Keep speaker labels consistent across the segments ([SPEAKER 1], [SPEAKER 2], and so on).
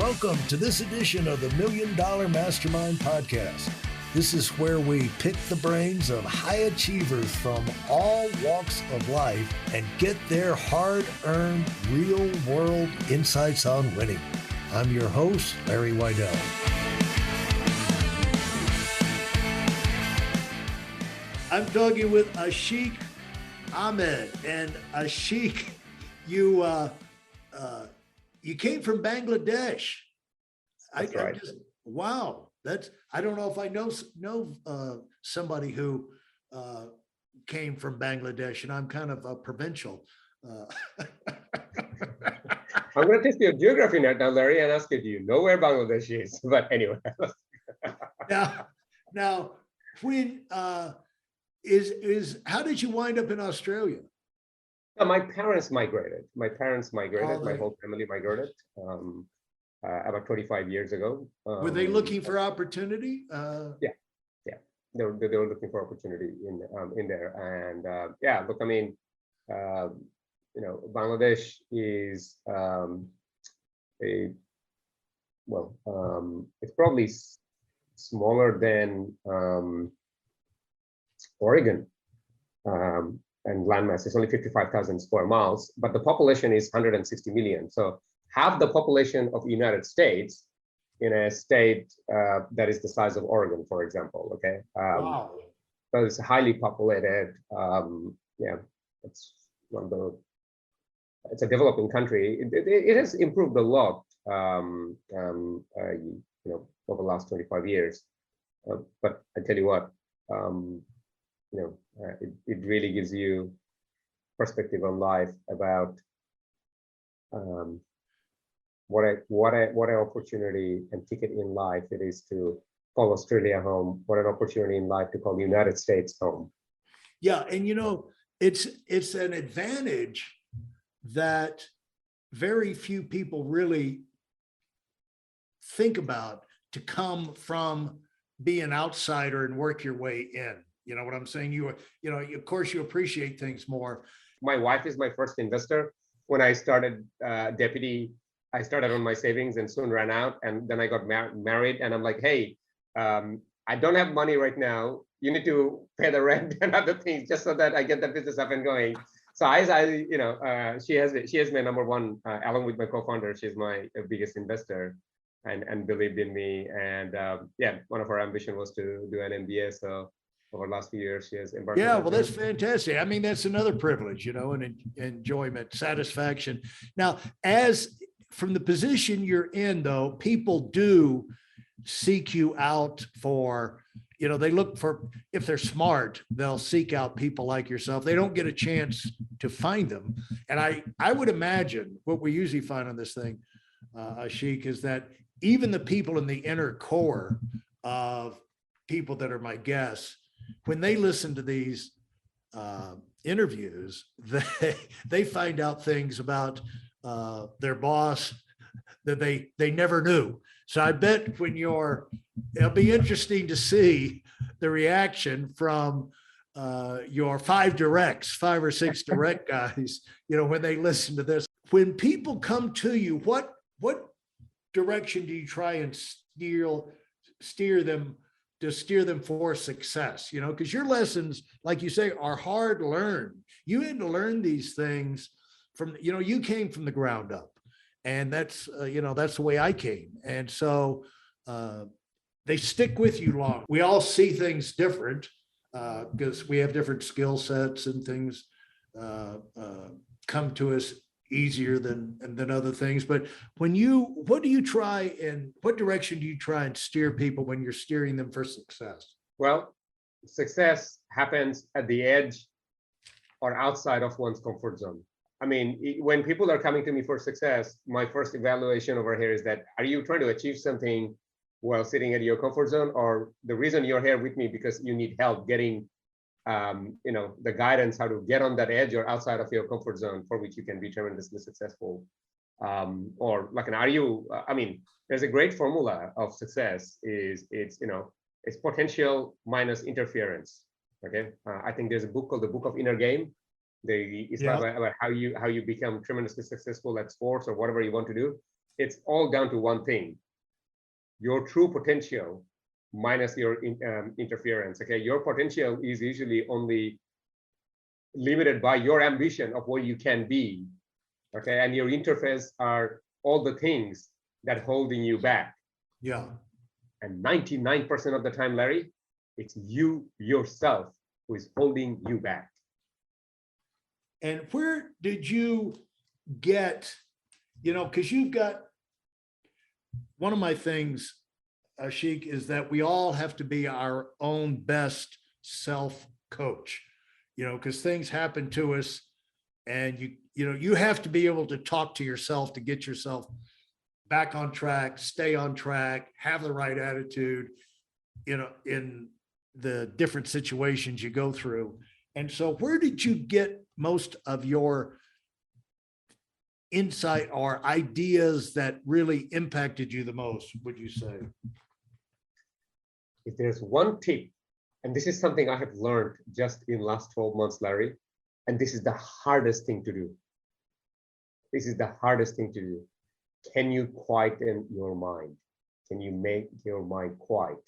[SPEAKER 1] Welcome to this edition of the $1 Million Mastermind Podcast. This is where we pick the brains of high achievers from all walks of life and get their hard-earned, real-world insights on winning. I'm your host, Larry Weidel. I'm talking with Ashik Ahmed. And Ashik, you came from Bangladesh.
[SPEAKER 2] That's right.
[SPEAKER 1] Wow. I don't know if I know somebody who came from Bangladesh, and I'm kind of a provincial.
[SPEAKER 2] I'm going to test your geography now, Larry, and ask you, do you know where Bangladesh is? But anyway.
[SPEAKER 1] now, when how did you wind up in Australia?
[SPEAKER 2] My parents migrated. My whole family migrated about 25 years ago.
[SPEAKER 1] Were they looking for opportunity?
[SPEAKER 2] Yeah. They were looking for opportunity in there, and look, I mean, Bangladesh is it's probably smaller than Oregon. And landmass is only 55,000 square miles, but the population is 160 million. So half the population of the United States in a state that is the size of Oregon, for example. Okay.
[SPEAKER 1] Wow.
[SPEAKER 2] So it's highly populated. It's a developing country. It has improved a lot, over the last 25 years. But I tell you what, it really gives you perspective on life about what an opportunity and ticket in life it is to call Australia home. What an opportunity in life to call the United States home.
[SPEAKER 1] Yeah, and it's an advantage that very few people really think about, to come from be an outsider and work your way in. You know what I'm saying? Of course, you appreciate things more.
[SPEAKER 2] My wife is my first investor. When I started deputy, I started on my savings and soon ran out. And then I got married, and I'm like, hey, I don't have money right now. You need to pay the rent and other things just so that I get the business up and going. So she has my number one, along with my co-founder. She's my biggest investor, and believed in me. And one of our ambition was to do an MBA. So over the last few years, she has embarked.
[SPEAKER 1] Yeah, well, that's fantastic. I mean, that's another privilege, and enjoyment, satisfaction. Now, as from the position you're in, though, people do seek you out for, they look for, if they're smart, they'll seek out people like yourself. They don't get a chance to find them. And I would imagine what we usually find on this thing, Ashik, is that even the people in the inner core of people that are my guests, when they listen to these interviews, they find out things about their boss that they never knew. So I bet it'll be interesting to see the reaction from your 5 or 6 direct guys, when they listen to this. When people come to you, what direction do you try and steer them for success? Because your lessons, like you say, are hard learned. You had to learn these things from, you came from the ground up, and that's the way I came. And so they stick with you long. We all see things different because we have different skill sets, and things come to us easier than other things. But what direction do you try and steer people when you're steering them for success?
[SPEAKER 2] Well, success happens at the edge or outside of one's comfort zone. I mean, when people are coming to me for success, my first evaluation over here is that, are you trying to achieve something while sitting at your comfort zone, or the reason you're here with me because you need help getting the guidance how to get on that edge or outside of your comfort zone, for which you can be tremendously successful. There's a great formula of success. It's potential minus interference. Okay, I think there's a book called The Book of Inner Game. It's about how you become tremendously successful at sports or whatever you want to do. it's all down to one thing: your true potential minus your interference. Okay, your potential is usually only limited by your ambition of what you can be. Okay, and your interface are all the things that holding you back.
[SPEAKER 1] Yeah.
[SPEAKER 2] And 99% of the time, Larry, it's you yourself who is holding you back.
[SPEAKER 1] And where did you get, because you've got, one of my things, Ashik, is that we all have to be our own best self coach, because things happen to us, and you have to be able to talk to yourself to get yourself back on track, stay on track, have the right attitude, in the different situations you go through. And so where did you get most of your insight or ideas that really impacted you the most, would you say?
[SPEAKER 2] If there's one tip, and this is something I have learned just in last 12 months, Larry, and this is the hardest thing to do. This is the hardest thing to do. Can you quieten your mind? Can you make your mind quiet?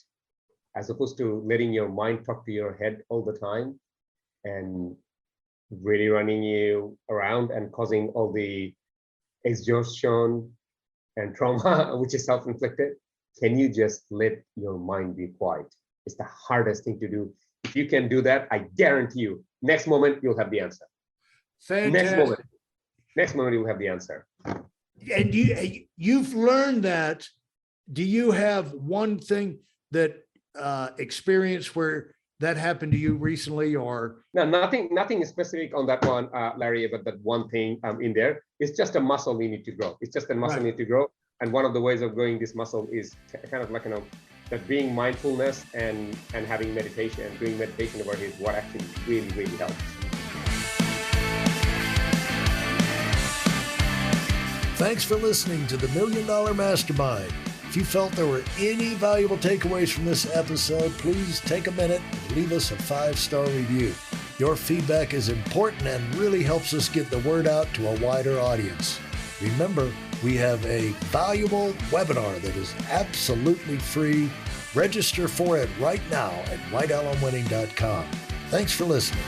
[SPEAKER 2] As opposed to letting your mind talk to your head all the time and really running you around and causing all the exhaustion and trauma, which is self-inflicted. Can you just let your mind be quiet? It's the hardest thing to do. If you can do that, I guarantee you, next moment you'll have the answer.
[SPEAKER 1] Fantastic.
[SPEAKER 2] Next moment you'll have the answer.
[SPEAKER 1] And you've learned that. Do you have one thing that experience where that happened to you recently, or?
[SPEAKER 2] No, nothing specific on that one, Larry, but that one thing in there. It's just a muscle we need to grow. It's just a muscle need to grow. And one of the ways of growing this muscle is kind of like, that being mindfulness and having meditation and doing meditation over here is what actually really, really helps.
[SPEAKER 1] Thanks for listening to the $1 Million Mastermind. If you felt there were any valuable takeaways from this episode, please take a minute and leave us a 5-star review. Your feedback is important and really helps us get the word out to a wider audience. Remember, we have a valuable webinar that is absolutely free. Register for it right now at whitealumwinning.com. Thanks for listening.